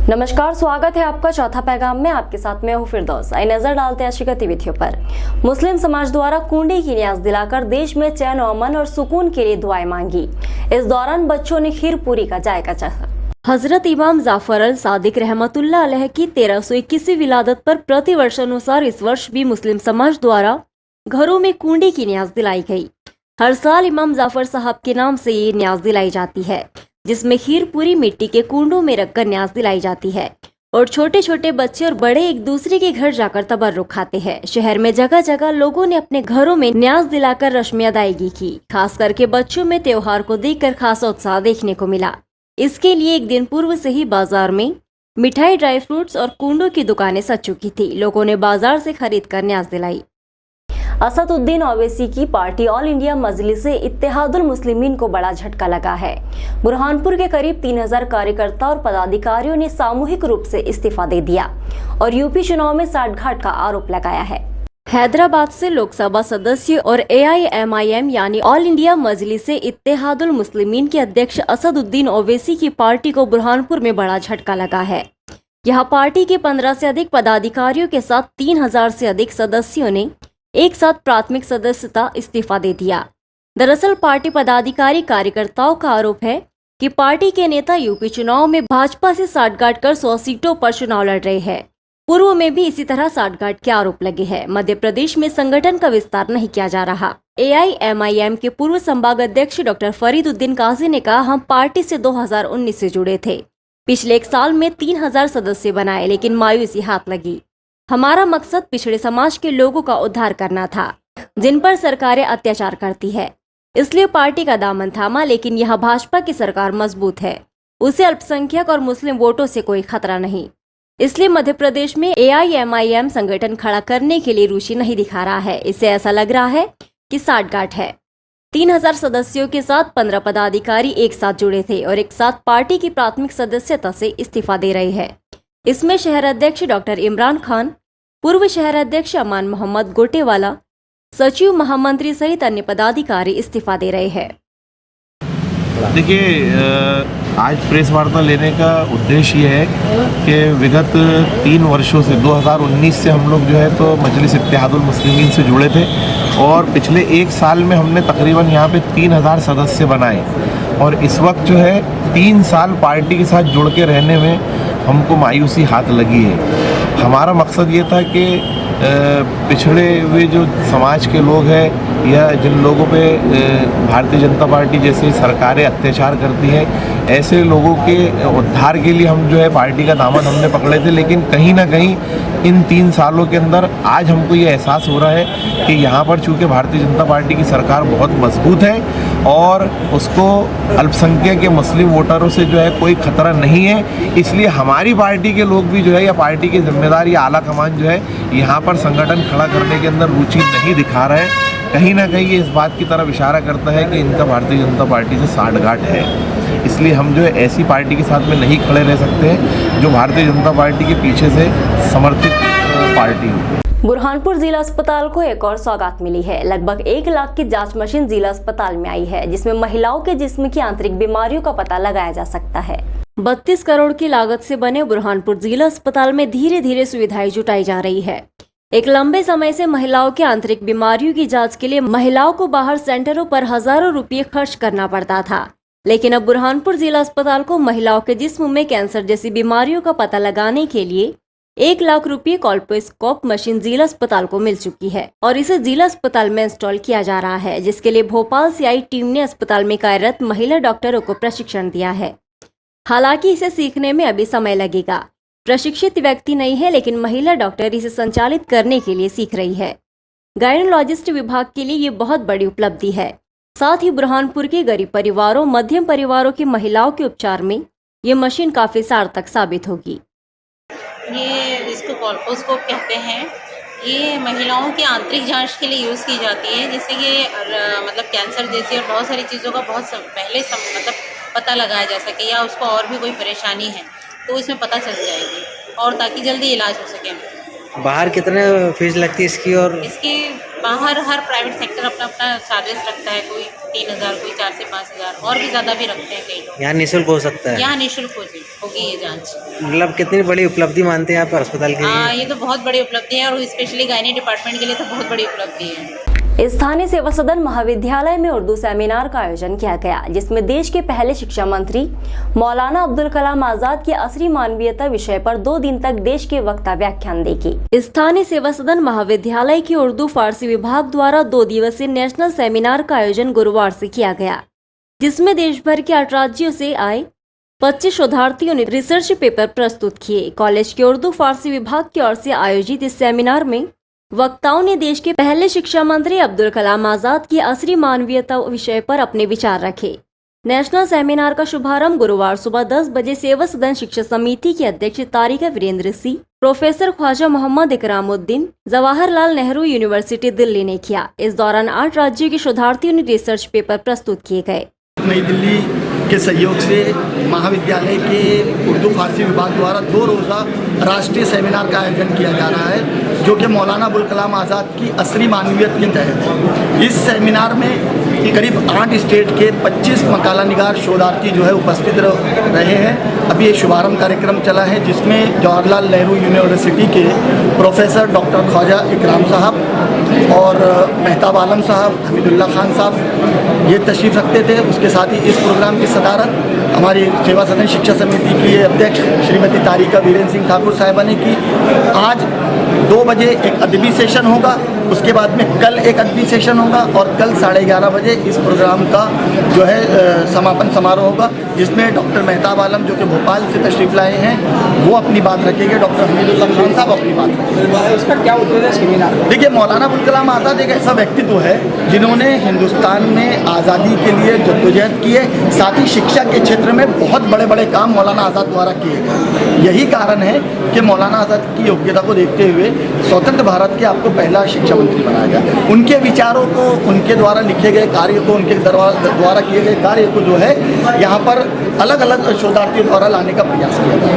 नमस्कार, स्वागत है आपका चौथा पैगाम में। आपके साथ मैं हूं फिरदौस। आइए नजर डालते हैं आज की गतिविधियों पर। मुस्लिम समाज द्वारा कुंडी की न्याज दिलाकर देश में चैन और अमन और सुकून के लिए दुआएं मांगी। इस दौरान बच्चों ने खीर पूरी का जायका चखा। हजरत इमाम जाफर अल सादिक रहमतुल्लाह अलैह की 1321वीं विलादत पर प्रतिवर्ष अनुसार इस वर्ष भी मुस्लिम समाज द्वारा घरों में कुंडी की न्याज दिलाई गई। हर साल इमाम जाफर साहब के नाम से ये न्याज दिलाई जाती है, जिसमें खीर पूरी मिट्टी के कुंडों में रखकर न्याज दिलाई जाती है और छोटे छोटे बच्चे और बड़े एक दूसरे के घर जाकर तबर्रुक खाते हैं। शहर में जगह जगह लोगों ने अपने घरों में न्याज दिलाकर रस्म अदायगी की। खास करके बच्चों में त्योहार को देखकर खासा उत्साह देखने को मिला। इसके लिए एक दिन पूर्व से ही बाजार में मिठाई, ड्राई फ्रूट्स और कुंडों की दुकानें सज चुकी थी। लोगों ने बाजार से खरीद कर न्याज दिलाई। असदुद्दीन ओवैसी की पार्टी ऑल इंडिया मजलिस इत्तेहादुल मुस्लिमीन को बड़ा झटका लगा है। बुरहानपुर के करीब 3000 कार्यकर्ता और पदाधिकारियों ने सामूहिक रूप से इस्तीफा दे दिया और यूपी चुनाव में साठगांठ का आरोप लगाया है। हैदराबाद से लोकसभा सदस्य और AIMIM यानी ऑल इंडिया मजलिस इत्तेहादुल मुस्लिमीन के अध्यक्ष असदुद्दीन ओवैसी की पार्टी को बुरहानपुर में बड़ा झटका लगा है। यहाँ पार्टी के 15 से अधिक पदाधिकारियों के साथ 3000 से अधिक सदस्यों ने एक साथ प्राथमिक सदस्यता इस्तीफा दे दिया। दरअसल पार्टी पदाधिकारी कार्यकर्ताओं का आरोप है कि पार्टी के नेता यूपी चुनाव में भाजपा से साठगांठ कर 100 सीटों पर चुनाव लड़ रहे हैं। पूर्व में भी इसी तरह साठगांठ के आरोप लगे हैं। मध्य प्रदेश में संगठन का विस्तार नहीं किया जा रहा। AIMIM के पूर्व संभाग अध्यक्ष डॉक्टर फरीदुद्दीन काजी ने कहा, हम पार्टी से 2019 से जुड़े थे। पिछले एक साल में 3000 सदस्य बनाए, लेकिन मायूसी हाथ लगी। हमारा मकसद पिछड़े समाज के लोगों का उद्धार करना था, जिन पर सरकारें अत्याचार करती है। इसलिए पार्टी का दामन थामा, लेकिन यहाँ भाजपा की सरकार मजबूत है। उसे अल्पसंख्यक और मुस्लिम वोटों से कोई खतरा नहीं। इसलिए मध्य प्रदेश में AIMIM संगठन खड़ा करने के लिए रुचि नहीं दिखा रहा है। इससे ऐसा लग रहा है कि साठगांठ है। 3000 सदस्यों के साथ 15 पदाधिकारी एक साथ जुड़े थे और एक साथ पार्टी की प्राथमिक सदस्यता से इस्तीफा दे रहे हैं। इसमें शहर अध्यक्ष डॉक्टर इमरान खान, पूर्व शहर अध्यक्ष अमान मोहम्मद गोटेवाला, सचिव, महामंत्री सहित अन्य पदाधिकारी इस्तीफा दे रहे हैं। देखिए, आज प्रेस वार्ता लेने का उद्देश्य ये है कि विगत 3 वर्षों से 2019 से हम लोग जो है तो मजलिस इत्तेहादुल मुस्लिमीन से जुड़े थे और पिछले एक साल में हमने तकरीबन यहाँ पे 3000 सदस्य बनाए और इस वक्त जो है 3 साल पार्टी के साथ जुड़ के रहने में हमको मायूसी हाथ लगी है। हमारा मकसद ये था कि पिछड़े हुए जो समाज के लोग हैं या जिन लोगों पे भारतीय जनता पार्टी जैसी सरकारें अत्याचार करती हैं, ऐसे लोगों के उद्धार के लिए हम जो है पार्टी का दामन हमने पकड़े थे। लेकिन कहीं ना कहीं इन 3 सालों के अंदर आज हमको ये एहसास हो रहा है कि यहाँ पर चूँकि भारतीय जनता पार्टी की सरकार बहुत मजबूत है और उसको अल्पसंख्यक के मुस्लिम वोटरों से जो है कोई खतरा नहीं है, इसलिए हमारी पार्टी के लोग भी जो है या पार्टी के जिम्मेदार या आला कमान जो है यहाँ पर संगठन खड़ा करने के अंदर रुचि नहीं दिखा रहे हैं। कहीं ना कहीं ये इस बात की तरफ इशारा करता है कि इनका भारतीय जनता पार्टी से साठगांठ है। इसलिए हम जो है ऐसी पार्टी के साथ में नहीं खड़े रह सकते हैं जो भारतीय जनता पार्टी के पीछे से समर्थित पार्टी हो। बुरहानपुर जिला अस्पताल को एक और सौगात मिली है। लगभग 1 लाख की जांच मशीन जिला अस्पताल में आई है, जिसमें महिलाओं के जिस्म की आंतरिक बीमारियों का पता लगाया जा सकता है। 32 करोड़ की लागत से बने बुरहानपुर जिला अस्पताल में धीरे धीरे सुविधाएं जुटाई जा रही है। एक लंबे समय से महिलाओं की आंतरिक बीमारियों की जांच के लिए महिलाओं को बाहर सेंटरों पर हजारों रुपये खर्च करना पड़ता था, लेकिन अब बुरहानपुर जिला अस्पताल को महिलाओं के जिस्म में कैंसर जैसी बीमारियों का पता लगाने के लिए 1 लाख रुपये कोल्पोस्कोप मशीन जिला अस्पताल को मिल चुकी है और इसे जिला अस्पताल में इंस्टॉल किया जा रहा है, जिसके लिए भोपाल से आई टीम ने अस्पताल में कार्यरत महिला डॉक्टरों को प्रशिक्षण दिया है। हालांकि इसे सीखने में अभी समय लगेगा। प्रशिक्षित व्यक्ति नहीं है, लेकिन महिला डॉक्टर इसे संचालित करने के लिए सीख रही है। गायनोलॉजिस्ट विभाग के लिए ये बहुत बड़ी उपलब्धि है। साथ ही बुरहानपुर के गरीब परिवारों, मध्यम परिवारों की महिलाओं के उपचार में ये मशीन काफी सार्थक साबित होगी। ये इसको कोल्पोस्कोप कहते हैं। ये महिलाओं की आंतरिक जांच के लिए यूज़ की जाती है, जिससे कि मतलब कैंसर जैसी और बहुत सारी चीज़ों का बहुत पहले मतलब पता लगाया जा सके, या उसको और भी कोई परेशानी है तो इसमें पता चल जाएगी और ताकि जल्दी इलाज हो सके। बाहर कितने फीस लगती है इसकी? और इसके बाहर हर प्राइवेट सेक्टर अपना अपना चार्जेस रखता है, कोई 3,000, कोई 4 से 5,000 और भी ज़्यादा भी रखते हैं कई लोग। यहाँ निःशुल्क हो सकता है? यहाँ निःशुल्क होगी ये जांच। मतलब कितनी बड़ी उपलब्धि मानते हैं आप अस्पताल के लिए? ये तो बहुत बड़ी उपलब्धि है और स्पेशली गायनी डिपार्टमेंट के लिए तो बहुत बड़ी उपलब्धि है। स्थानीय सेवा सदन महाविद्यालय में उर्दू सेमिनार का आयोजन किया गया, जिसमें देश के पहले शिक्षा मंत्री मौलाना अब्दुल कलाम आजाद की असली मानवीयता विषय पर 2 दिन तक देश के वक्ता व्याख्यान देंगे। स्थानीय सेवा सदन महाविद्यालय के उर्दू फारसी विभाग द्वारा 2 दिवसीय नेशनल सेमिनार का आयोजन गुरुवार से किया गया, जिसमें देश भर के 8 राज्यों से आए 25 शोधार्थियों ने रिसर्च पेपर प्रस्तुत किए। कॉलेज के उर्दू फारसी विभाग की ओर से आयोजित इस सेमिनार में वक्ताओं ने देश के पहले शिक्षा मंत्री अब्दुल कलाम आजाद की असली मानवीयता विषय पर अपने विचार रखे। नेशनल सेमिनार का शुभारंभ गुरुवार सुबह 10 बजे सेवा सदन शिक्षा समिति के अध्यक्ष तारिका वीरेंद्र सिंह, प्रोफेसर ख्वाजा मोहम्मद इकरामुद्दीन, जवाहरलाल नेहरू यूनिवर्सिटी दिल्ली ने किया। इस दौरान 8 राज्यों के शोधार्थियों ने रिसर्च पेपर प्रस्तुत किए गए। नई दिल्ली के सहयोग से महाविद्यालय के उर्दू फारसी विभाग द्वारा 2 रोज़ा राष्ट्रीय सेमिनार का आयोजन किया जा रहा है, जो कि मौलाना अबुल कलाम आज़ाद की असली मानवीयत के तहत है। इस सेमिनार में करीब 8 स्टेट के 25 मकाला निगार शोधार्थी जो है उपस्थित रहे हैं। अभी ये शुभारंभ कार्यक्रम चला है, जिसमें जवाहरलाल नेहरू यूनिवर्सिटी के प्रोफेसर डॉक्टर ख्वाजा इकराम साहब और मेहताब आलम साहब, हमीदुल्लाह खान साहब ये तशरीफ़ रखते थे। उसके साथ ही इस प्रोग्राम की सदारत हमारी सेवा सदन शिक्षा समिति की अध्यक्ष श्रीमती तारिका वीरेंद्र सिंह ठाकुर साहिबा ने की। आज 2 बजे एक अदबी सेशन होगा, उसके बाद में कल एक अदबी सेशन होगा और कल 11:30 बजे इस प्रोग्राम का जो है समापन समारोह होगा, जिसमें डॉक्टर मेहताब आलम जो कि भोपाल से तशरीफ़ लाए हैं वो अपनी बात रखेंगे, डॉक्टर हमीदुल्लाह खान साहब अपनी बात रखेंगे। इसका क्या उद्देश्य है सेमिनार? देखिए, मौलाना अबुल कलाम आज़ाद एक ऐसा व्यक्तित्व है जिन्होंने हिंदुस्तान में आज़ादी के लिए जद्दोजहद की है, साथ ही शिक्षा के क्षेत्र में बहुत बड़े बड़े काम मौलाना आज़ाद द्वारा किए गए। यही कारण है कि मौलाना आज़ाद की योग्यता को देखते हुए स्वतंत्र भारत के आपको पहला शिक्षा मंत्री बनाया गया। उनके विचारों को, उनके द्वारा लिखे गए कार्य को, उनके द्वारा किए गए कार्य को जो है यहाँ पर अलग अलग शोधार्थियों द्वारा लाने का प्रयास किया गया।